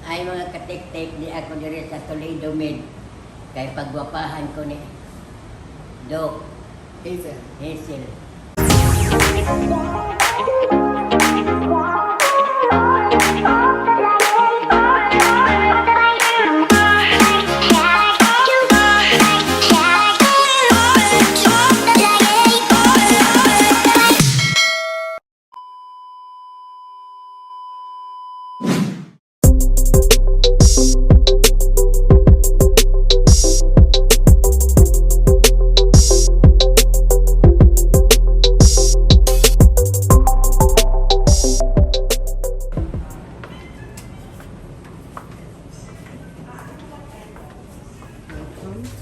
Ay mga katik-tik di ako diri sa Toledomed. Kay pagwapahan ko ni Doc Hazel.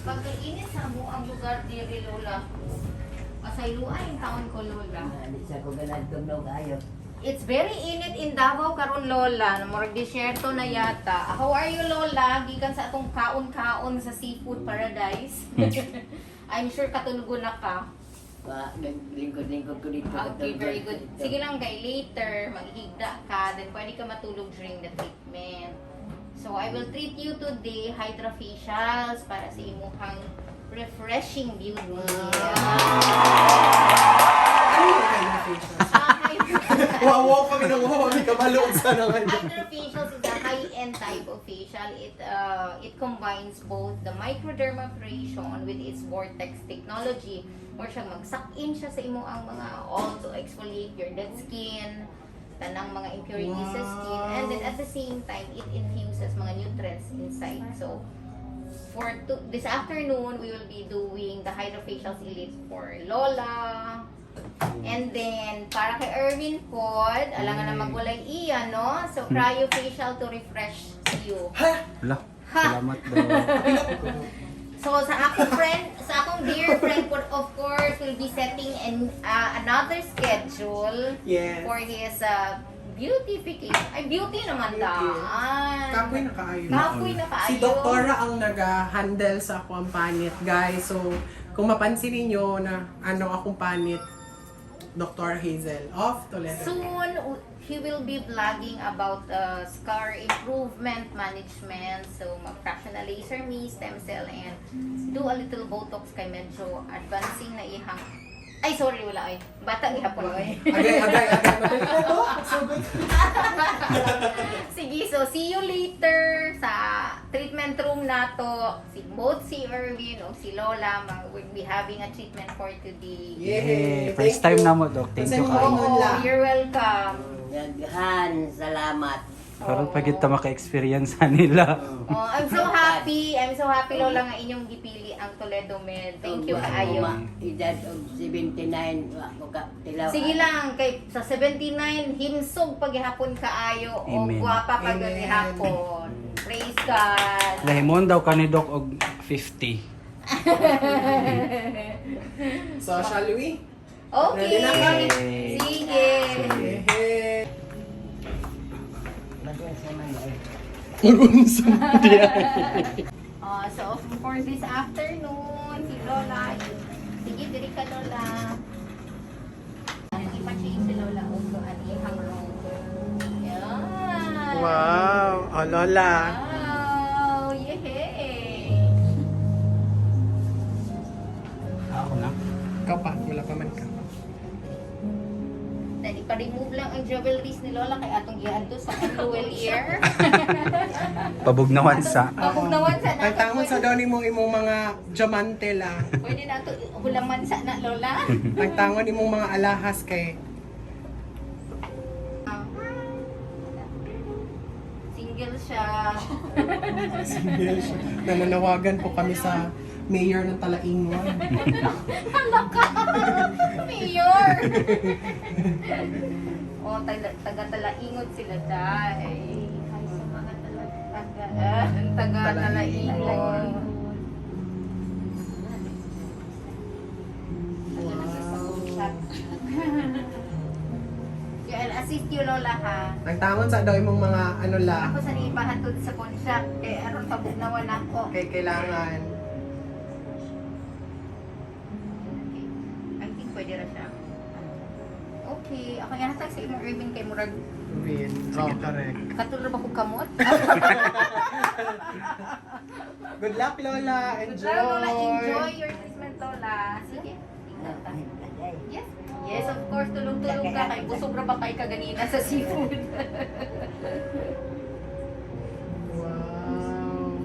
Pagkainit sa mo ang lugar diri Lola. Pasayloan yung taon ko Lola. Hindi sa ko ganad tumnog ayo. It's very init in Davao karon Lola. Murag disyerto na yata. How are you Lola? Gikan sa atong kaon-kaon sa seafood paradise. I'm sure katulugon na ka. Lingkod-lingkod ko dito. Okay, very good. Sige lang kay later maghigda ka then pwede ka matulog during the treatment. So I will treat you today hydrofacials para sa imuhang refreshing beauty. Wow, kami nang wow, kami kabaloog sana ngayon. Hydrofacials is a high-end type of facial. It combines both the microdermabrasion with its vortex technology. Or siyang mag-suck-in siya sa imuang mga oil to exfoliate your dead skin, tanang mga impurities sa skin, and then at the same time it infuses mga nutrients inside. So for this afternoon we will be doing the hydrofacials elite for Lola, and then para kay Erwin pod alangan na magwalay iya no, so cryofacial to refresh you. Wala. Salamat daw. So sa akong dear friend po, of course, will be setting another schedule for his beautification. Ay, beauty naman daan. Kapoy na kaayo. Kapoy na kaayo. Si Doktora ang nag-handle sa akong panit, guys. So, kung mapansin niyo na akong panit, Doctora Hazel of Toledo. Soon, he will be vlogging about scar improvement management. So, mag-fractional laser me, stem cell, and do a little Botox kay medyo advancing na ihang. Ay, sorry, wala ay. Bata gihapon ay. Agay. Sige, so see you later sa treatment room nato. Both si Erwin o si Lola will be having a treatment for today. Yay! First time na mo, Dok. Thank you Kasi kayo. Oo, you're welcome. Daghang salamat. Parang pag ito maka-experience nila. Oh, I'm so happy. Lola nga inyong gipili ang Toledomed. Thank you kaayo. Edad og 79 ako ka tilaw. Sige lang kay sa 79 himsog paghihapon kaayo o Amen. gwapa pag Amen. gihapon. Praise God. Lahimon daw ka ni Dok og 50. So, shall we? Okay. Ready na kami? Sige. Hey. So for this afternoon, si Lola, sige, diri ka Lola. Ipa-change si Lola o ihang room. Yan. Wow! Oh, Lola. Wow! Yehey! Ako na. Ikaw pa, wala pa man ka. Dali pa-remove lang ang jewelries ni Lola kay atong giadto sa jewelier. Pabugnawan sa. Pagpagnawan sa na. Tagtangon sa daw ni mong imong mga diamante la. Pwede na ito hulaman sa na Lola. Tagtangon imong mga alahas kay Single siya. nananawagan po kami sa mayor ng Talaingon. Mayor! Oh, taga-talaingon sila dahil. Ay, sa mga taga-talaingon. I'll assist you, Lola, ha? Nagtangon sa daw imong mga la. Ako sa ibahatod sa konsak. Kaya aron pabugnawan ako. Kay kailangan. I think pwede ra siya. Okay, ako yan sa imong Irving kay murag Win. Oh, correct. Katulad ba ko kamot? Good luck, Lola. Enjoy. Lola, enjoy your treatment, Lola. Sige. Tingnan tayo. Yes. Yes, of course. Tulong-tulong ka kay busog ra ba kay kaganina sa seafood? Wow.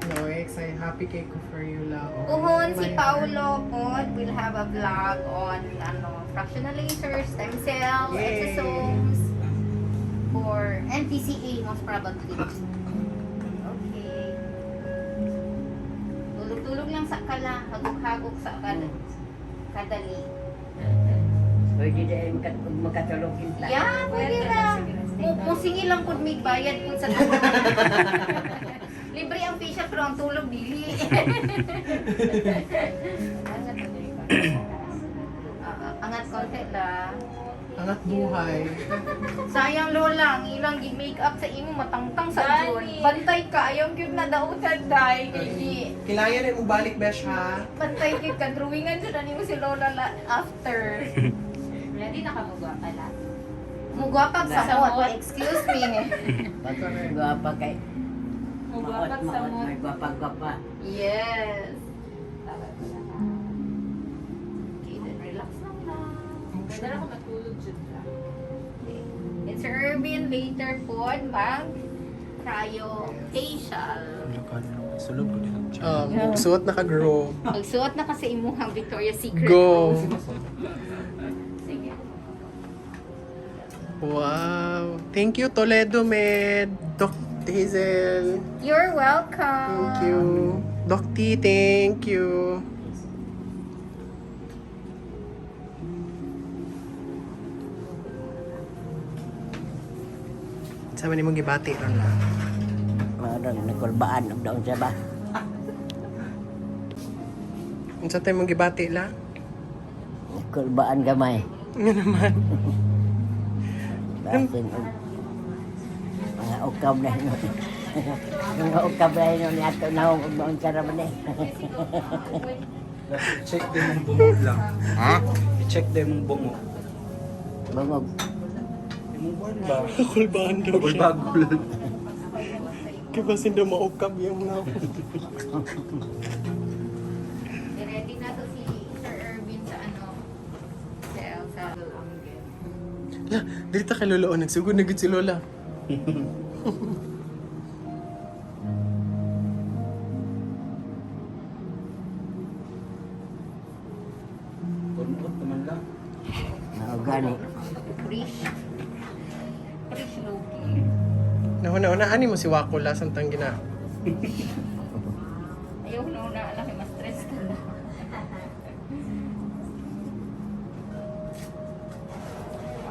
No, excited. Happy cake ko for you, La. Kuhon si Paulo pod will have a vlog on fractional lasers, stem cell, Yay. exosomes for NPCA most probably. Okay. Tulog-tulog lang sa kala, hagok-hagok sa kadali. Pwede din makatulog kita. Yeah, pwede na. Musingi lang kung may bayad kung sa tulog. Libre ang facial pero ang tulog dili. Angat konti lang. Angat buhay. Sayang Lola, ang ilang gi-makeup sa imo matangtang sa June. Bantay ka, ayaw gyud na dautan dai kay Kilayan mo balik, Besh, ha? bantay gyud ka drawingan jud ani mo si Lola after. Ready na ka magwapa la? Mugwapag sa hot. Excuse me. Gwapa kay. Magwapag sa mo. May gwapa-gwapa. Yes. Okay, then relax lang na. Pwede na ako matulog dyan ka. It's Irvin later po mag cryo facial. Sulog ko din. Suot na ka-grow. Magsuot na kasi imuhang Victoria's Secret. Go! Sige. Wow. Thank you, Toledomed. Doc Hazel. You're welcome. Thank you. Doc T, thank you. Sama ni mong gibati ron la. Marang nagkulbaan og daon siya ba? Unsa tay mong gibati la? Nagkulbaan gamay. Nga naman. Basin og mga ukab na hinon. Mga ukab na hinon ato naong og daon siya ra man eh. Check din mong bungog lang. Ha? I-check din mong bungog. Bungog. Yung buwan ba? Kulbaan daw siya. Bagol. Kaya ba sindo maukab yung mga Ready na to si Sir Irvin sa sa La, dito kay Lola o nagsugod na gud si Lola. Kunot naman lang. Naugani. Fresh looking. Nahuna-una, ani mo si Wakula samtang gina. Ayaw na alam, mas stress ka na.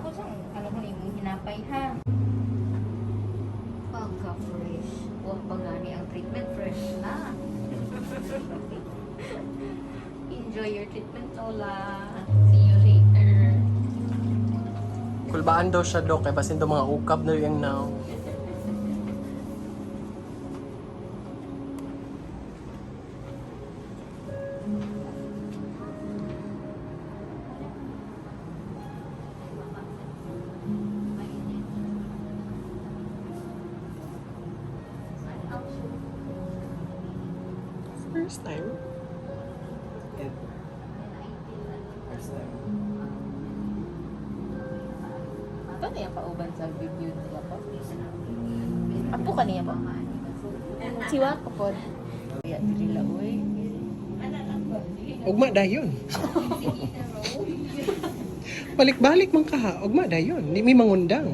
Ako siyang, ko na yung hinapay ha. Pagka-fresh. Huwag pa gani ang treatment, fresh na. Enjoy your treatment, Lola. See you later. Kulbaan daw siya, Dok. Kaya ba sindo mga ukab na yung now. First time? First time. Ito na yung pauban sa video nila po. Apo ka niya po? Siwa ko po. Kaya dili lang, uy. Ugma dayon. Balik-balik man ka ha. Ugma dayon. Di may mangundang.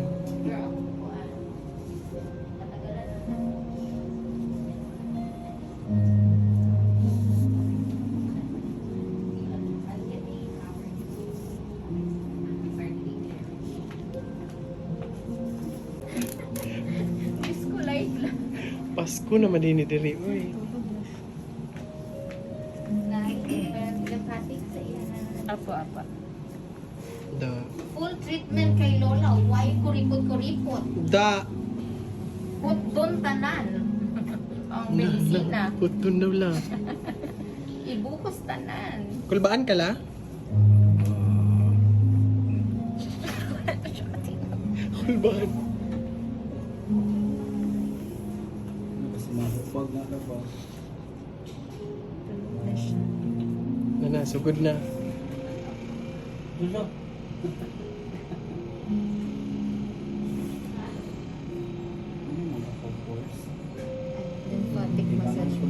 Pasko naman din ni diri. Uy. Apo. Da. Full treatment kay Lola. Why kuripot-kuripot? Da. Put doon tanan. Ang medisina. Putun daw lang. Ibukos tanan. Kulbaan ka la? Bakit? Kasi mahupag na ka ba? Na, sugod na. Wala. Ano mga pag-force? Lymphatic massage po.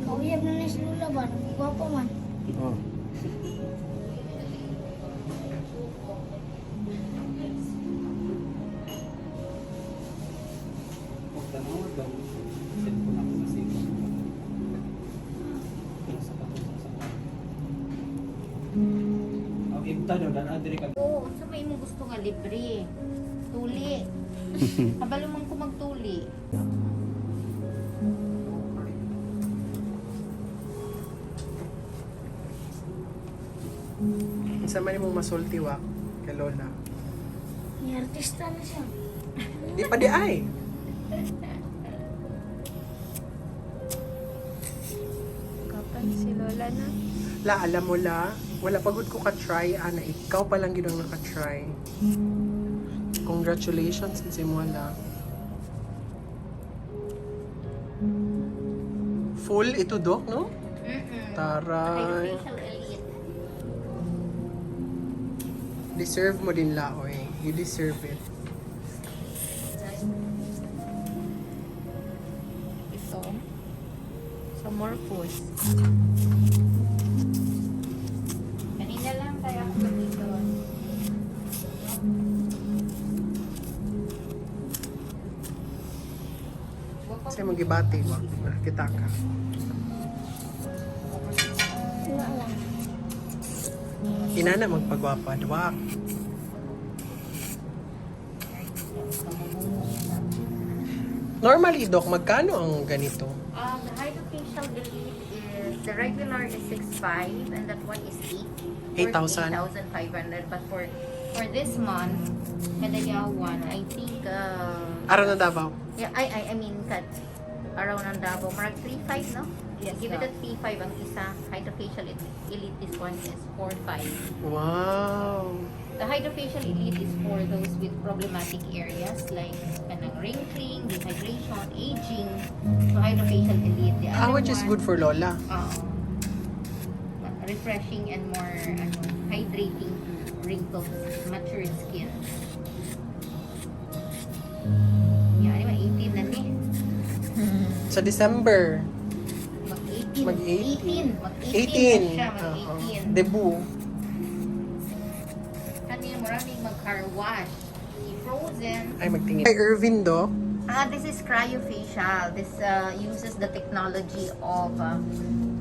Kauyab na ni si Lola ba? Gwapo man. Oh. Tanawa daw. Cellphone ako kasi. Nasa sa. Ang imta daw dan adiri ka. Oo, sa may mo gusto nga libre. Tuli. Kabalo man ko magtuli. Isa man mo masulti wa kay Lola. May artista na siya. Di pa di ay. Kapan si Lola na? La, alam mo la, wala pagod ko ka-try, ana, ikaw pa lang ginang naka-try. Congratulations kasi mo la. Full ito, Dok, no? Taray. Facial elite. Deserve mo din la, oy. You deserve it. Ito. Sa Morphos. Kanina lang kaya ako dito. Kasi magibati, wa. Kita ka. Wala lang. Ina na magpagwapa, duwak. Normally, Dok, magkano ang ganito? The hydrofacial elite is, the regular is 6,500 and that one is 8,000. 8,500. But for this month, Kadayawan, I think, Araw na Davao. yeah, I mean, around ng Davao, marag 3,500, no? Yes, Give it ma'am. a 3,500 ang isa. Hydrofacial elite, this one is 4,500. Wow. The hydrofacial elite is for those with problematic areas like kanang wrinkling, dehydration, aging. So hydrofacial elite. The other Which is one, good for Lola. refreshing and more hydrating to wrinkled, matured skin. Yeah, anyway, 18 na ni. Sa December, Mag-18. mag-18. 18 18. na siya, mag-18. Debut. Kanina maraming mag-car wash. Frozen. Ay, magtingin. Kay Irvin, Dok. This is cryofacial. This uses the technology of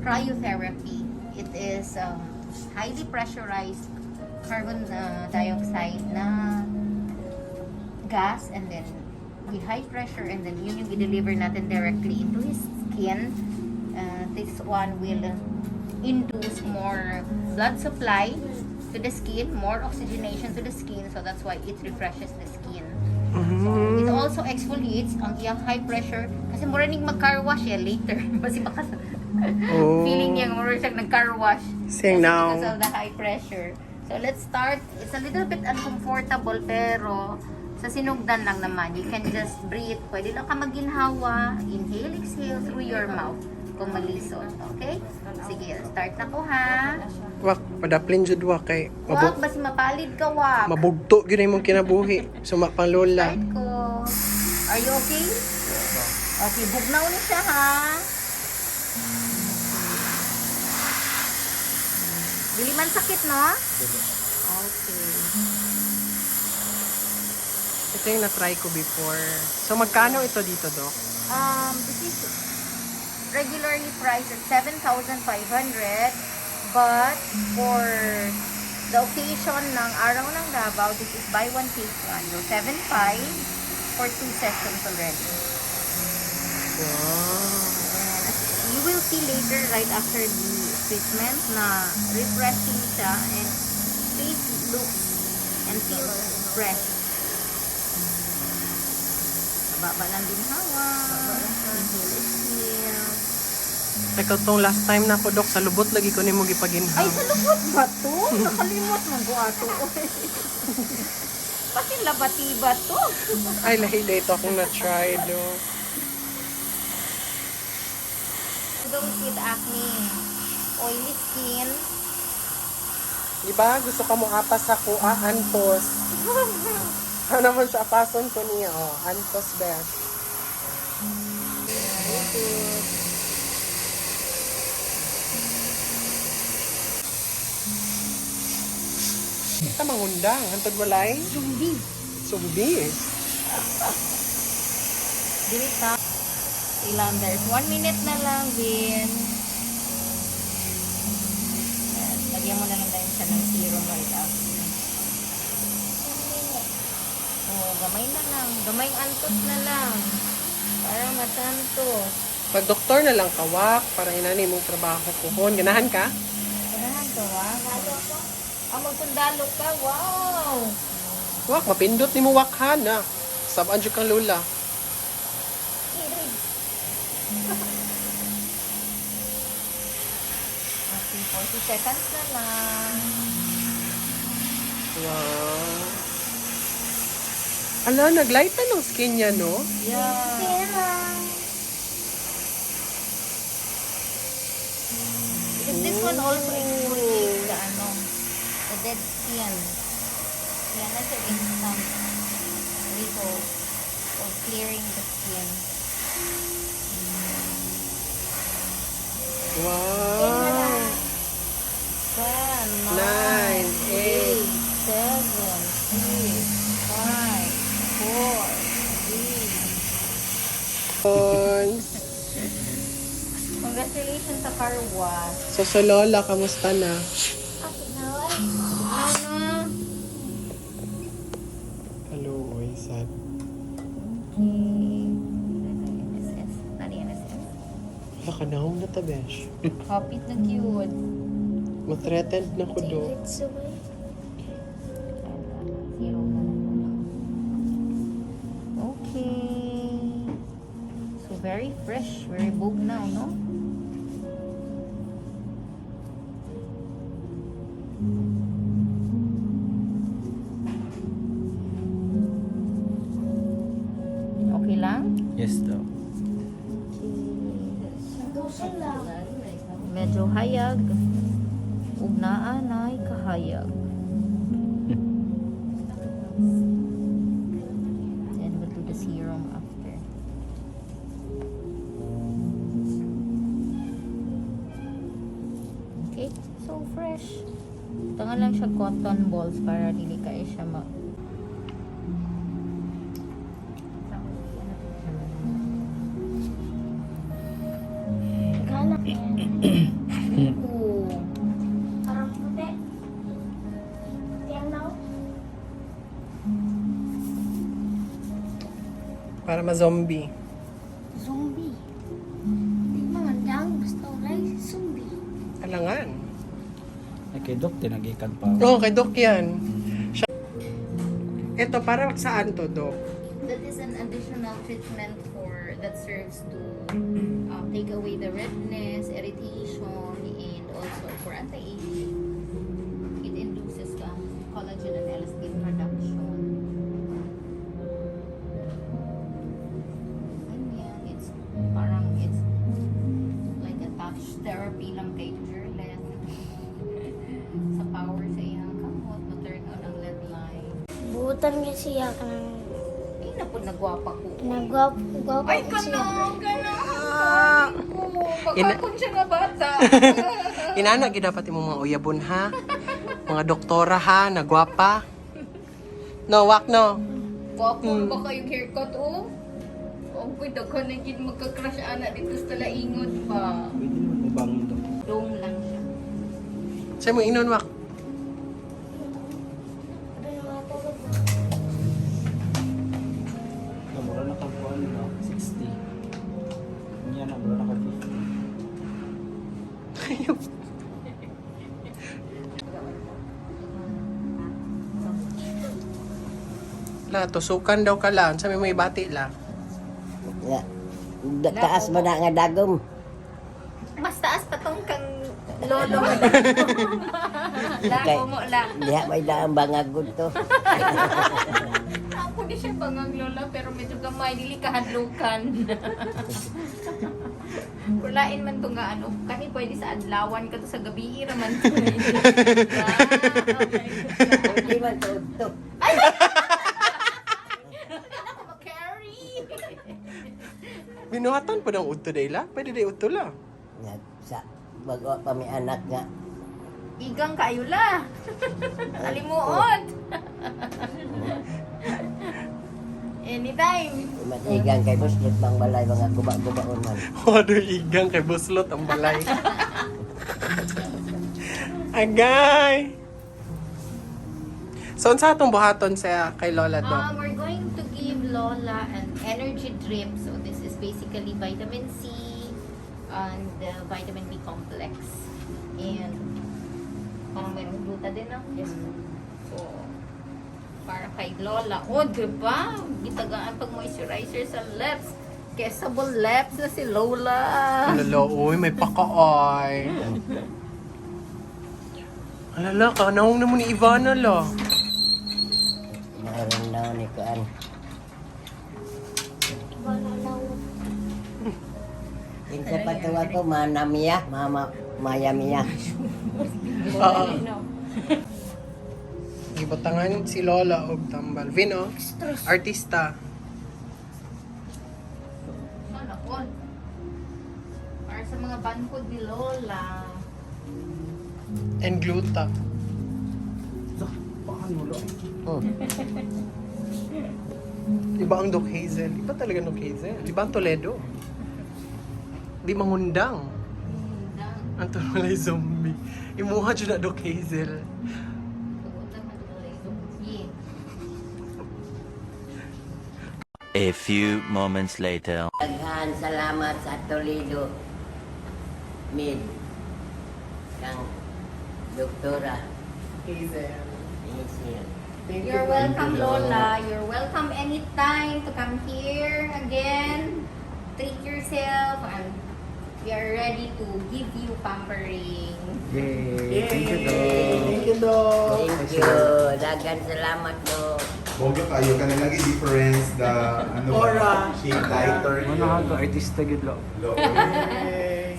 cryotherapy. It is highly pressurized carbon dioxide na gas, and then with high pressure, and then yun yung i-deliver natin directly into his skin. This one will induce more blood supply to the skin, more oxygenation to the skin, so that's why it refreshes the skin. So, it also exfoliates ang iyang high pressure kasi mura ning mag-car wash later. Kasi baka Oh. feeling niya mura siyang nag-car wash. Saying Kasi now. because of the high pressure. So let's start. It's a little bit uncomfortable pero sa sinugdan lang naman. You can just breathe. Pwede lang ka maginhawa. Inhale, exhale through your mouth kung malisod. Okay? Sige, start na ko ha. Wak, padaplin jud wa kay Wag, basi mapalid ka wag. mabugto gyud imong kinabuhi. Suma pang Lola. Start ko. Are you okay? Okay, bugnaw ni siya ha. Dili man sakit, no? Okay. Ito yung na-try ko before. So magkano ito dito, Dok? This is regularly priced at 7,500, but for the occasion ng Araw ng Davao, this is buy one take one. So 7,500 for 2 sessions already. Wow. And you will see later, right after the treatment, na refreshing siya and face looks and feels fresh. Baba lang din hawa. Inhale, exhale. Ikaw tong last time na ako, Dok, sa lubot lagi ko nimo gipaginhaw. Ay, sa lubot ba to? Nakalimot mo ko ato. Pati labati ba to? Ay, lahi ito akong na-try, do. Those with acne, oily skin. Diba? Gusto ka mo apas ako, antos. Ano naman sa apason ko niya, antos best. Ito mangundang, hantod walay? Zumbi. Sumbi. Dirita. Ilan there's 1 minute na lang din. At lagyan mo na lang tayo siya ng serum right after. Oh, gamay na lang. Gamay antos na lang. Para matantos. Pag doktor na lang kawak, para inani mong trabaho kuhon. Ganahan ka? Ganahan to, ha? Magpundalo ka. Wow! Wak, mapindot ni mo wakhan na. Saban dyan kang Lola. Okay, 40 seconds na lang. Wow. Ala, naglight na ng skin niya, no? Yeah. Because this one also exfoliates the dead skin. Yan na siya instant result of clearing the skin. Wow. 10, 9, 8. 7, 6, 5, 4, 3. Congratulations sa car wash. So, sa Lola, kamusta na? Ano? Hello, oy, sad. NSS. Nani NSS? Wala ka na akong natabesh. Kapit na cute. Mathreatened na ko, do. It's away. Zero na lang muna. Okay. So very fresh, very bold now, no? Okay lang? Yes, daw. Dosa lang. Medyo hayag. Ug naa nay kahayag. Then we'll do the serum after. Okay, so fresh. Tangan lang siya cotton balls para dili ka siya ma Gana. Ooh. Parang puti. Puti ang daw. Para ma-zombie. Zombie. Di magandang. Basta ulay. Zombie. Alangan. Ay, kay Dok, tinagikan pa. Oo, kay Doc yan. Ito, para saan to, Doc? That is an additional treatment for that serves to take away the redness, irritation, and also for anti-aging. It induces collagen and elastin production. Ganyan. It's parang it's like a touch therapy lang kay Jerlet. Sa power sa iyang kamot, ma-turn on ang LED light. Buutan niya siya ka ng... Ay, napod nagwapa ko. Nagwapo Ay, ko siya. Pagkakon siya nga bata. Inana, dapat mo mga uyabon, ha? Mga doktora, ha? Nagwapa. No, wak, no? Wapo ba kayong haircut, oh? Oh, pwede ka na gid magka-crush anak dito sa laingon pa. Pwede naman ibangon, Dok. Dome lang siya. Sa'yo mo inon, wak. Mura na kapuan, no? 60. Yan na, mura na ka 50. La, tusukan daw ka lang. Sabi mo ibati la. Taas ba na nga dagom? Mas taas pa tong kang lolo. Lago mo lang. Diha may daang bangagod to. Ako di siya bangang lola pero medyo gamay dili kahadlukan. Kulain man to nga ano, kani pwede sa adlawan ka to sa gabi raman to. Hindi man to. Ako ma-carry. Binuhatan po ng udto dayla? Pwede day udto la. Nga, sa bago pa may anak nga. Igang kayo la. Kalimuot. Anytime. Matigang kay Buslot bang balay mga guba-gubaon man. Waduh, igang kay buslot ang balay. Agay! So, unsa atong buhaton sa kay Lola Dok? We're going to give Lola an energy drip. So this is basically vitamin C and vitamin B complex. And parang may gluta din no? Yes. So para kay Lola. Oh, diba? Gitagaan pag moisturizer sa lips. Kissable lips na si Lola. Alala, uy, may pakaay. Alala, kanawang naman ni Ivana la. Naroon daw ni Kuan. Kinsa pa tuwa ko, manamiya, mayamiya. Gibatangan si Lola og tambal. Vino, artista. Ano po? Para sa mga bangkod ni Lola. And gluta. Oh. Iba ang Doc Hazel. Iba talaga Doc Hazel. Iba ang Toledo. Di mangundang. Ang tulay zombie. Imuha dyan na Doc Hazel. A few moments later. Daghang salamat sa Toledo Med kang Doktora Hazel. Hazel. Thank You're welcome, Lola. You're welcome anytime to come here again. Treat yourself and we are ready to give you pampering. Yay! Thank you, Doc. Thank you, Doc. Thank you. Daghang salamat do. Bongga kayo ka na lagi difference the ano Aura. shade lighter. Ano nga to, artista gid lo.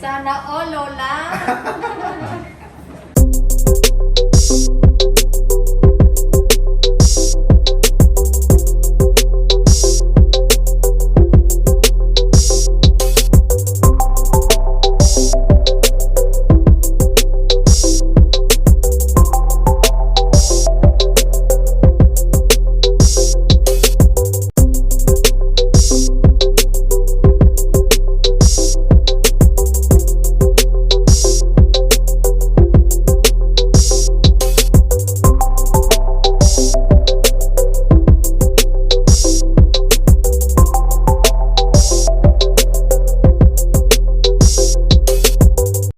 Sana all, Lola.